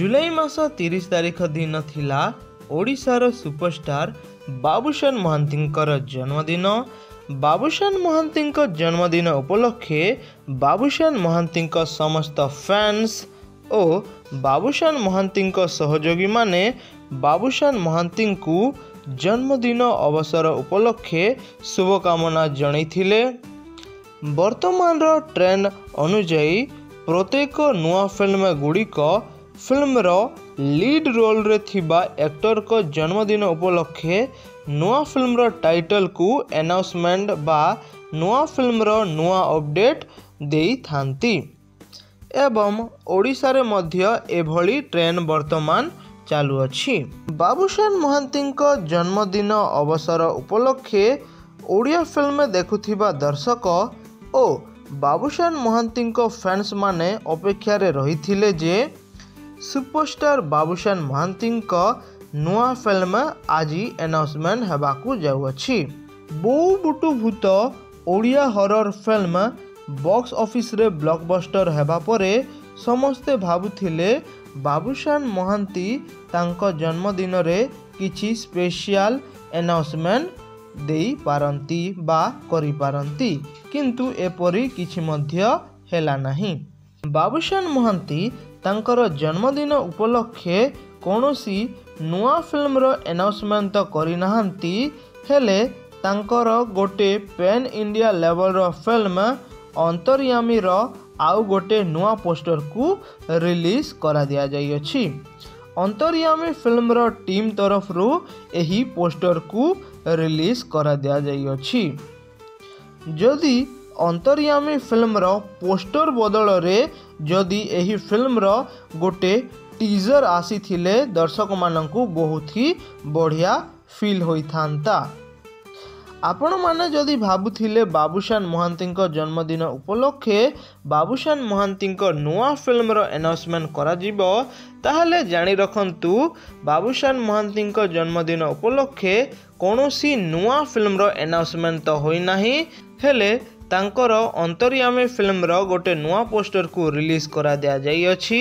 जुलाई मास 30 तारिख दिन थिला ओडिशार सुपरस्टार बाबुशान महांतींकर जन्मदिन। बाबुशान महांतींक जन्मदिन उपलक्षे बाबुशान महांतींक समस्त फैंस और बाबुशान महांतींक सहयोगी माने बाबुशान महांतींकु जन्मदिन अवसर उपलक्षे शुभकामना जणाइथिले। वर्तमान ट्रेंड अनुजाई प्रत्येक नुआ फिल्म गुड़िक फिल्मर लीड रोल रे थिबा एक्टर को जन्मदिन उपलक्षे नुआ फिल्मर टाइटल को अनाउंसमेंट बा नुआ फिल्मर नुआ अपडेट देई थांती एवं ओडिशा रे मध्य एभली ट्रेंड वर्तमान चालू अछि। बाबुशान महांतींक जन्मदिन अवसर उपलक्षे ओडिया फिल्म देखुथिबा दर्शक ओ बाबुशान महांतींक फैंस माने अपेक्षा रे रहिथिले जे सुपरस्टार बाबुशान महांतींक नुआ फिल्म आज अनाउंसमेंट हेबाकू जाउअछि। बोउ बुटु भूत Odia horror film box office रे ब्लॉकबस्टर हेबा परे समस्ते भाबुथिले बाबुशान महांती तांको जन्मदिन रे किछि स्पेशल अनाउंसमेंट देई पारंती बा करि पारंती, किंतु एपरी किछि मध्य हेला नाही। बाबुशान महांती तांकर जन्मदिन उपलक्षे कौनसी नुआ फिल्मर अनाउंसमेंट तो करि नाहंती, हेले तांकर गोटे पैन इंडिया लेवल रो फिल्म अंतर्यामी रो आउ गोटे नुआ पोस्टर को रिलीज करा दिया जाई अछि। अंतर्यामी फिल्म रो टीम तरफ रु एही पोस्टर को रिलीज करा दिया जाई अछि। जदि अंतर्यामी फिल्म रो पोस्टर बदल रे जदि एही फिल्म रो गोटे टीजर आसी थिले दर्शक माननकु बहुत ही बढ़िया फील होई थांता। आपण माने जदि भाबुथिले बाबुशान महांतींक जन्मदिन उपलक्षे बाबुशान महांतींक नुआ फिल्म रो अनाउंसमेंट करा जिवो, ताहले जानि रखंतु बाबुशान महांतींक जन्मदिन उपलक्षे कौनसी नुआ फिल्म रो अनाउंसमेंट तो होई नाही, हेले तांकर अंतर्यामी फिल्म रो गोटे नुआ पोस्टर को रिलीज करा दिया जाई अछि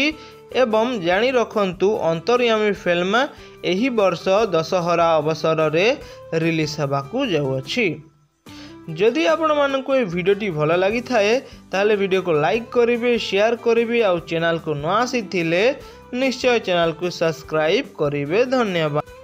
एवं जानि रखंतु अंतर्यामी फिल्म एही वर्ष दशहरा अवसर रे रिलीज हेबाकू जाउअछि। जदि आपण मानकु ए वीडियोटी भल लागि थाए ताले वीडियो को लाइक करिवे, शेयर करिवे और चैनल को न आसी थिले निश्चय चैनल को सब्सक्राइब करिवे। धन्यवाद।